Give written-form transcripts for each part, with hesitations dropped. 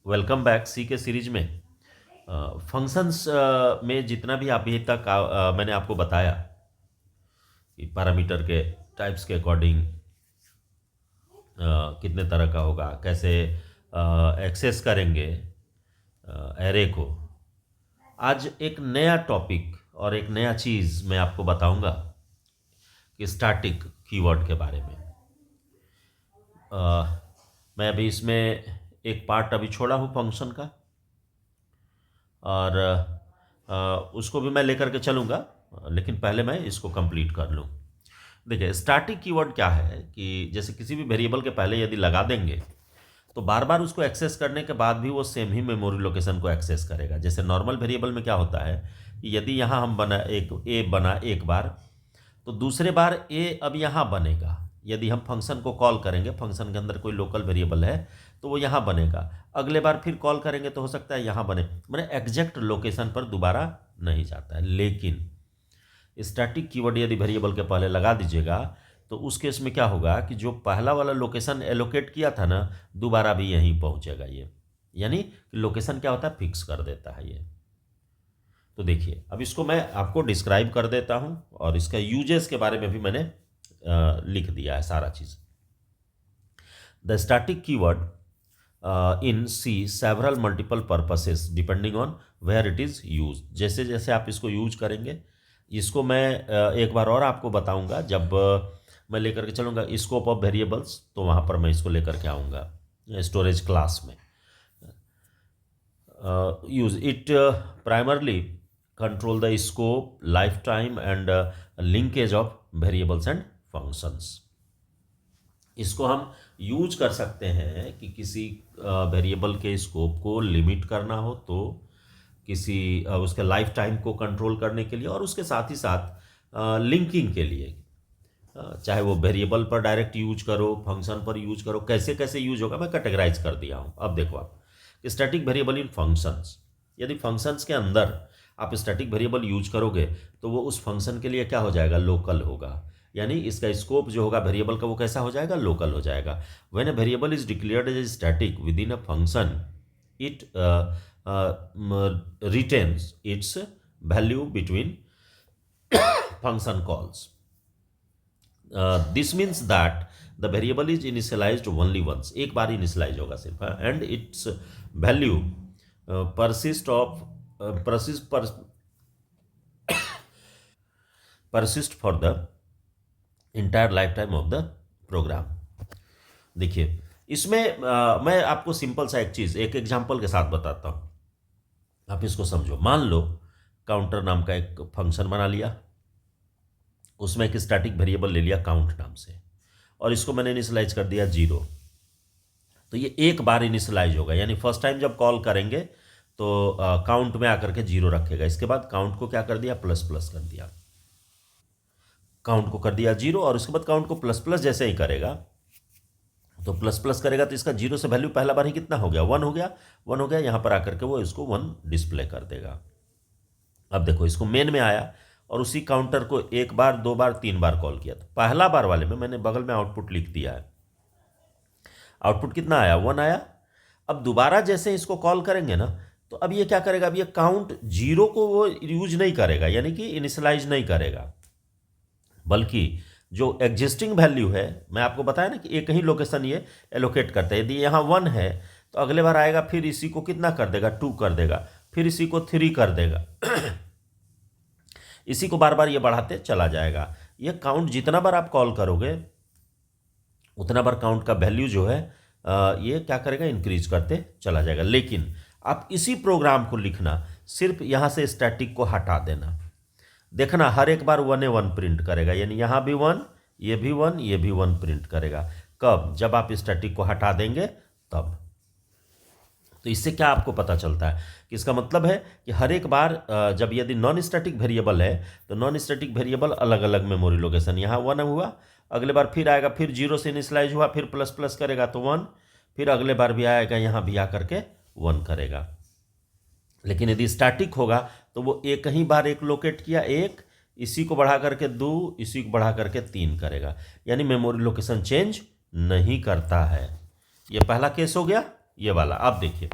Welcome back सी के series में। Functions में जितना भी अभी तक मैंने आपको बताया कि पैरामीटर के टाइप्स के अकॉर्डिंग कितने तरह का होगा, कैसे एक्सेस करेंगे एरे को। आज एक नया टॉपिक और एक नया चीज़ मैं आपको बताऊंगा कि स्टैटिक कीवर्ड के बारे में। अ, मैं अभी इसमें एक पार्ट अभी छोड़ा हूँ फंक्शन का, और उसको भी मैं लेकर के चलूँगा, लेकिन पहले मैं इसको कंप्लीट कर लूँ। देखिए, स्टैटिक कीवर्ड क्या है कि जैसे किसी भी वेरिएबल के पहले यदि लगा देंगे तो बार बार उसको एक्सेस करने के बाद भी वो सेम ही मेमोरी लोकेशन को एक्सेस करेगा। जैसे नॉर्मल वेरिएबल में क्या होता है कि यदि यहाँ हम बना एक ए बना एक बार, तो दूसरे बार ए अब यहाँ बनेगा। यदि हम फंक्शन को कॉल करेंगे, फंक्शन के अंदर कोई लोकल वेरिएबल है तो वो यहाँ बनेगा, अगले बार फिर कॉल करेंगे तो हो सकता है यहाँ बने, मैंने एग्जैक्ट लोकेशन पर दोबारा नहीं जाता है। लेकिन स्टैटिक कीवर्ड यदि वेरिएबल के पहले लगा दीजिएगा तो उस केस में क्या होगा कि जो पहला वाला लोकेशन एलोकेट किया था ना, दोबारा भी यहीं पहुंचेगा ये। यानी कि लोकेशन क्या होता है, फिक्स कर देता है ये। तो देखिए, अब इसको मैं आपको डिस्क्राइब कर देता हूं, और इसका यूजेस के बारे में भी मैंने लिख दिया है सारा चीज़। The static keyword in C several multiple purposes depending on where it is use. जैसे जैसे आप इसको यूज करेंगे, इसको मैं एक बार और आपको बताऊंगा जब मैं लेकर के चलूँगा स्कोप ऑफ वेरिएबल्स, तो वहाँ पर मैं इसको लेकर के आऊँगा स्टोरेज क्लास में। Use it primarily control the scope, life time and linkage of variables and functions. इसको हम यूज कर सकते हैं कि किसी वेरिएबल के स्कोप को लिमिट करना हो तो, किसी उसके लाइफ टाइम को कंट्रोल करने के लिए, और उसके साथ ही साथ लिंकिंग के लिए। चाहे वो वेरिएबल पर डायरेक्ट यूज करो, फंक्शन पर यूज करो, कैसे कैसे यूज होगा मैं कैटेगराइज कर दिया हूँ। अब देखो आप, स्टैटिक वेरिएबल इन फंक्शंस, यदि फंक्शंस के अंदर आप स्टैटिक वेरिएबल यूज करोगे तो वो उस फंक्शन के लिए क्या हो जाएगा, लोकल होगा। यानी इसका स्कोप जो होगा वेरिएबल का वो कैसा हो जाएगा, लोकल हो जाएगा। When a variable is declared as static within a function, it retains its value between function calls. This means that the variable is initialised only once, एक बार इनिशियलाइज होगा सिर्फ, and its value persist of persist for the entire lifetime of the program. देखिए, इसमें मैं आपको simple सा एक चीज़ एक एग्जांपल के साथ बताता हूँ, आप इसको समझो। मान लो काउंटर नाम का एक फंक्शन बना लिया, उसमें एक स्टैटिक वेरिएबल ले लिया काउंट नाम से, और इसको मैंने इनिशियलाइज कर दिया 0। तो ये एक बार इनिशियलाइज होगा, यानी फर्स्ट टाइम जब कॉल करेंगे तो काउंट में आकर के 0 रखेगा। इसके बाद काउंट को क्या कर दिया, प्लस प्लस कर दिया, काउंट को कर दिया 0, और उसके बाद काउंट को प्लस प्लस जैसे ही करेगा तो प्लस प्लस करेगा तो इसका 0 से वैल्यू पहला बार ही कितना हो गया, 1 हो गया। 1 हो गया, यहाँ पर आकर के वो इसको 1 डिस्प्ले कर देगा। अब देखो, इसको मेन में आया और उसी काउंटर को एक बार, दो बार, तीन बार कॉल किया। तो पहला बार वाले में मैंने बगल में आउटपुट लिख दिया है, आउटपुट कितना आया, 1 आया। अब दोबारा जैसे इसको कॉल करेंगे ना, तो अब ये क्या करेगा, अब ये काउंट 0 को वो यूज नहीं करेगा, यानी कि इनिशियलाइज नहीं करेगा, बल्कि जो एग्जिस्टिंग वैल्यू है, मैं आपको बताया ना कि एक ही लोकेशन ये एलोकेट करता है। यदि यहाँ 1 है तो अगले बार आएगा, फिर इसी को कितना कर देगा, 2 कर देगा, फिर इसी को 3 कर देगा इसी को बार बार ये बढ़ाते चला जाएगा। ये काउंट जितना बार आप कॉल करोगे उतना बार काउंट का वैल्यू जो है ये क्या करेगा, इंक्रीज करते चला जाएगा। लेकिन आप इसी प्रोग्राम को लिखना, सिर्फ यहाँ से स्टैटिक को हटा देना, देखना हर एक बार 1 1 प्रिंट करेगा, यानी यहाँ भी 1, ये भी 1, ये भी 1 प्रिंट करेगा। कब, जब आप स्टैटिक को हटा देंगे तब। तो इससे क्या आपको पता चलता है कि इसका मतलब है कि हर एक बार जब यदि नॉन स्टैटिक वेरिएबल है तो नॉन स्टैटिक वेरिएबल अलग अलग मेमोरी लोकेशन, यहाँ 1 हुआ, अगले बार फिर आएगा, फिर 0 से इनिशियलाइज हुआ, फिर प्लस प्लस करेगा तो 1, फिर अगले बार भी आएगा, यहाँ भी आकर के 1 करेगा। लेकिन यदि स्टैटिक होगा तो वो एक ही बार एक लोकेट किया, एक, इसी को बढ़ा करके 2, इसी को बढ़ा करके 3 करेगा, यानी मेमोरी लोकेशन चेंज नहीं करता है। ये पहला केस हो गया, ये वाला। अब देखिए,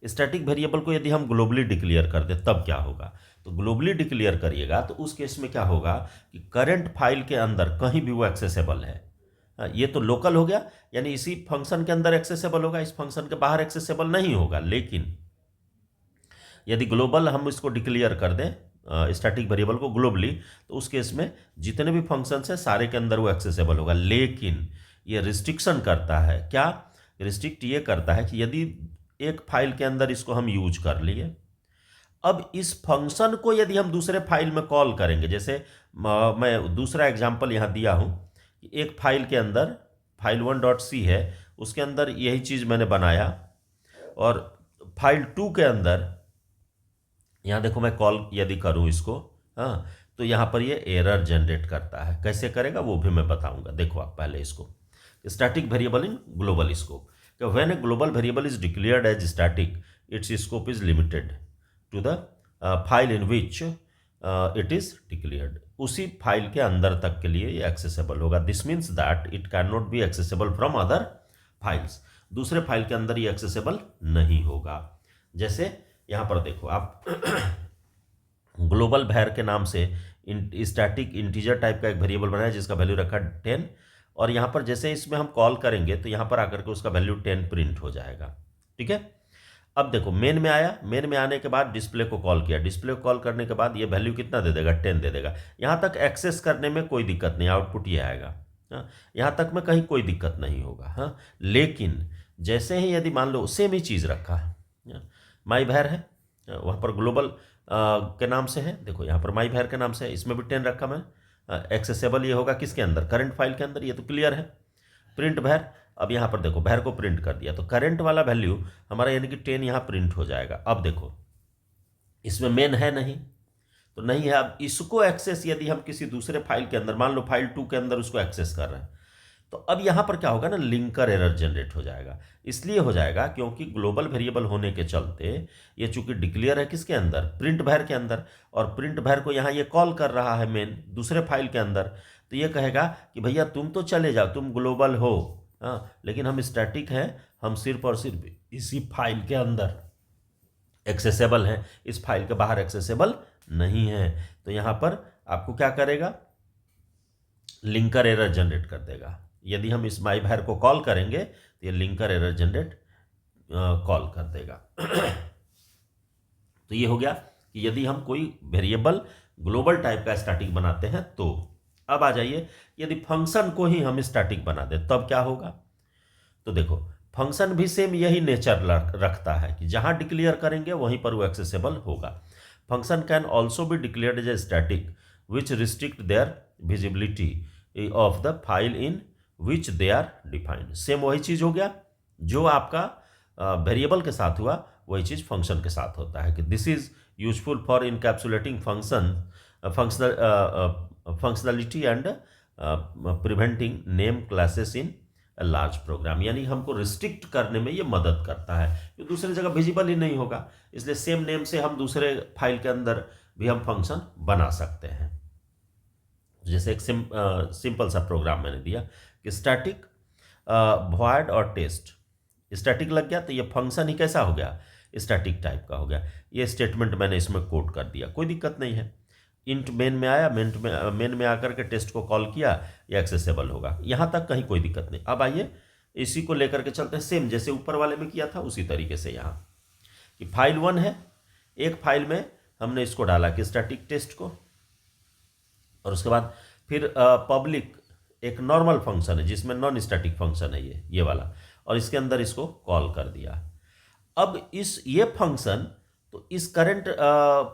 स्टैटिक वेरिएबल को यदि हम ग्लोबली डिक्लेयर कर दें तब क्या होगा? तो ग्लोबली डिक्लेयर करिएगा तो उस केस में क्या होगा कि करंट फाइल के अंदर कहीं भी वो एक्सेसिबल है। ये तो लोकल हो गया, यानी इसी फंक्शन के अंदर एक्सेसिबल होगा, इस फंक्शन के बाहर एक्सेसिबल नहीं होगा। लेकिन यदि ग्लोबल हम इसको डिक्लेयर कर दें स्टैटिक वेरिएबल को ग्लोबली, तो उस केस में जितने भी फंक्शंस हैं सारे के अंदर वो एक्सेसिबल होगा। लेकिन ये रिस्ट्रिक्शन करता है, क्या रिस्ट्रिक्ट ये करता है कि यदि एक फाइल के अंदर इसको हम यूज कर लिए, अब इस फंक्शन को यदि हम दूसरे फाइल में कॉल करेंगे, जैसे मैं दूसरा एग्जांपल यहाँ दिया हूँ कि एक फाइल के अंदर फाइल 1.c है, उसके अंदर यही चीज़ मैंने बनाया, और फाइल 2 के अंदर यहाँ देखो मैं कॉल यदि करूँ इसको, हाँ, तो यहाँ पर ये एरर जनरेट करता है। कैसे करेगा वो भी मैं बताऊँगा। देखो आप पहले इसको, static variable in global scope, when a global variable is declared as static its scope is limited to the file in which it is declared. उसी फाइल के अंदर तक के लिए ये एक्सेसिबल होगा। This means that it can not be accessible from other files. दूसरे file के अंदर ये एक्सेसिबल नहीं होगा। जैसे यहाँ पर देखो आप ग्लोबल वैर के नाम से स्टैटिक इंटीजर टाइप का एक वेरिएबल बनाया जिसका वैल्यू रखा 10, और यहाँ पर जैसे इसमें हम कॉल करेंगे तो यहाँ पर आकर के उसका वैल्यू 10 प्रिंट हो जाएगा। ठीक है, अब देखो मेन में आया, मेन में आने के बाद डिस्प्ले को कॉल किया, डिस्प्ले को कॉल करने के बाद ये वैल्यू कितना दे देगा? 10 दे देगा। यहाँ तक एक्सेस करने में कोई दिक्कत नहीं, आउटपुट ये आएगा। हाँ, यहाँ तक में कहीं कोई दिक्कत नहीं होगा। हाँ, लेकिन जैसे ही यदि मान लो सेम ही चीज़ रखा है, माई वैर है, वहाँ पर ग्लोबल के नाम से है, देखो यहाँ पर माई वैर के नाम से है, इसमें भी 10 रखा मैं, एक्सेसिबल ये होगा किसके अंदर? करंट फाइल के अंदर। ये तो क्लियर है। प्रिंट वैर, अब यहाँ पर देखो वैर को प्रिंट कर दिया तो करंट वाला वैल्यू हमारा यानी कि 10 यहाँ प्रिंट हो जाएगा। अब देखो इसमें मेन है नहीं तो नहीं है। अब इसको एक्सेस यदि हम किसी दूसरे फाइल के अंदर, मान लो फाइल 2 के अंदर उसको एक्सेस कर रहे हैं, तो अब यहाँ पर क्या होगा ना, लिंकर एरर जनरेट हो जाएगा। इसलिए हो जाएगा क्योंकि ग्लोबल वेरिएबल होने के चलते ये चूंकि डिक्लेयर है किसके अंदर? प्रिंट वैर के अंदर, और प्रिंट वैर को यहाँ ये कॉल कर रहा है मेन दूसरे फाइल के अंदर, तो ये कहेगा कि भैया तुम तो चले जाओ, तुम ग्लोबल हो, हाँ, लेकिन हम स्टैटिक हैं, हम सिर्फ और सिर्फ इसी फाइल के अंदर एक्सेसिबल हैं, इस फाइल के बाहर एक्सेसिबल नहीं है। तो यहाँ पर आपको क्या करेगा? लिंकर एरर जनरेट कर देगा। यदि हम इस माई वैर को कॉल करेंगे तो ये लिंकर एरर जनरेट कॉल कर देगा। तो ये हो गया कि यदि हम कोई वेरिएबल ग्लोबल टाइप का स्टैटिक बनाते हैं तो। अब आ जाइए, यदि फंक्शन को ही हम स्टैटिक बना दें तब क्या होगा? तो देखो फंक्शन भी सेम यही नेचर रखता है कि जहां डिक्लेयर करेंगे वहीं पर वो एक्सेसिबल होगा। Function can also be declared as a static which restrict their visibility of the file in which they are defined. Same वही चीज़ हो गया जो आपका वेरिएबल के साथ हुआ, वही चीज़ फंक्शन के साथ होता है कि this is useful for encapsulating functionality and preventing name classes in a large program. यानी हमको रिस्ट्रिक्ट करने में ये मदद करता है, जो दूसरी जगह विजिबल ही नहीं होगा। इसलिए सेम नेम से हम दूसरे फाइल के अंदर भी हम फंक्शन बना सकते हैं। जैसे एक सिंपल सा प्रोग्राम मैंने दिया कि स्टैटिक वॉइड और टेस्ट, स्टैटिक लग गया तो ये फंक्शन ही कैसा हो गया? स्टैटिक टाइप का हो गया। ये स्टेटमेंट मैंने इसमें कोड कर दिया, कोई दिक्कत नहीं है। इंट मेन में आया, मेन में आकर के टेस्ट को कॉल किया, ये एक्सेसिबल होगा। यहाँ तक कहीं कोई दिक्कत नहीं। अब आइए इसी को लेकर के चलते हैं, सेम जैसे ऊपर वाले में किया था उसी तरीके से यहाँ कि फाइल 1 है, एक फाइल में हमने इसको डाला कि स्टैटिक टेस्ट को, और उसके बाद फिर पब्लिक एक नॉर्मल फंक्शन है जिसमें नॉन स्टैटिक फंक्शन है ये वाला, और इसके अंदर इसको कॉल कर दिया। अब ये फंक्शन तो इस करंट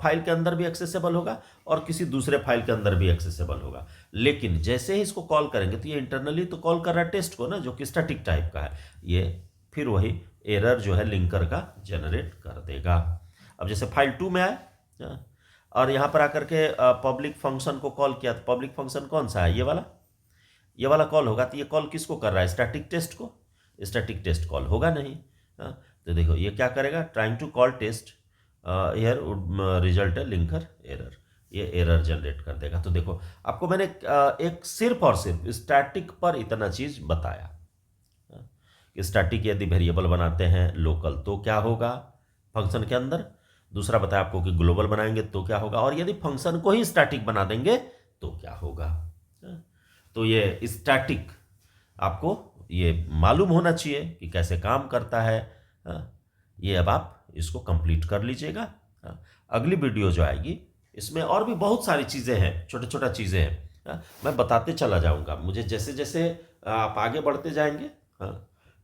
फाइल के अंदर भी एक्सेसिबल होगा और किसी दूसरे फाइल के अंदर भी एक्सेसिबल होगा। लेकिन जैसे ही इसको कॉल करेंगे तो ये इंटरनली तो कॉल कर रहा है टेस्ट को ना, जो कि स्टैटिक टाइप का है, ये फिर वही एरर जो है लिंकर का जनरेट कर देगा। अब जैसे फाइल 2 में आए और यहाँ पर आकर के पब्लिक फंक्शन को कॉल किया, तो पब्लिक फंक्शन कौन सा है? ये वाला कॉल होगा। तो ये कॉल किसको कर रहा है? स्टैटिक टेस्ट को। स्टैटिक टेस्ट कॉल होगा नहीं। तो देखो ये क्या करेगा? Trying to call test here would result है लिंकर एरर, ये एरर जनरेट कर देगा। तो देखो आपको मैंने एक सिर्फ और सिर्फ स्टैटिक पर इतना चीज़ बताया कि स्टैटिक यदि वेरिएबल बनाते हैं लोकल तो क्या होगा, फंक्शन के अंदर। दूसरा बताया आपको कि ग्लोबल बनाएंगे तो क्या होगा, और यदि फंक्शन को ही स्टैटिक बना देंगे तो क्या होगा। तो ये स्टैटिक आपको ये मालूम होना चाहिए कि कैसे काम करता है। ये अब आप इसको कंप्लीट कर लीजिएगा। अगली वीडियो जो आएगी इसमें और भी बहुत सारी चीज़ें हैं, छोटा छोटा चीज़ें हैं, मैं बताते चला जाऊंगा। मुझे जैसे जैसे आप आगे बढ़ते जाएंगे,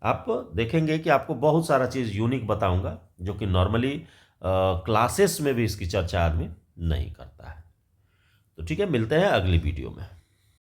आप देखेंगे कि आपको बहुत सारा चीज़ यूनिक बताऊंगा जो कि नॉर्मली क्लासेस में भी इसकी चर्चा आदमी नहीं करता है। तो ठीक है, मिलते हैं अगली वीडियो में।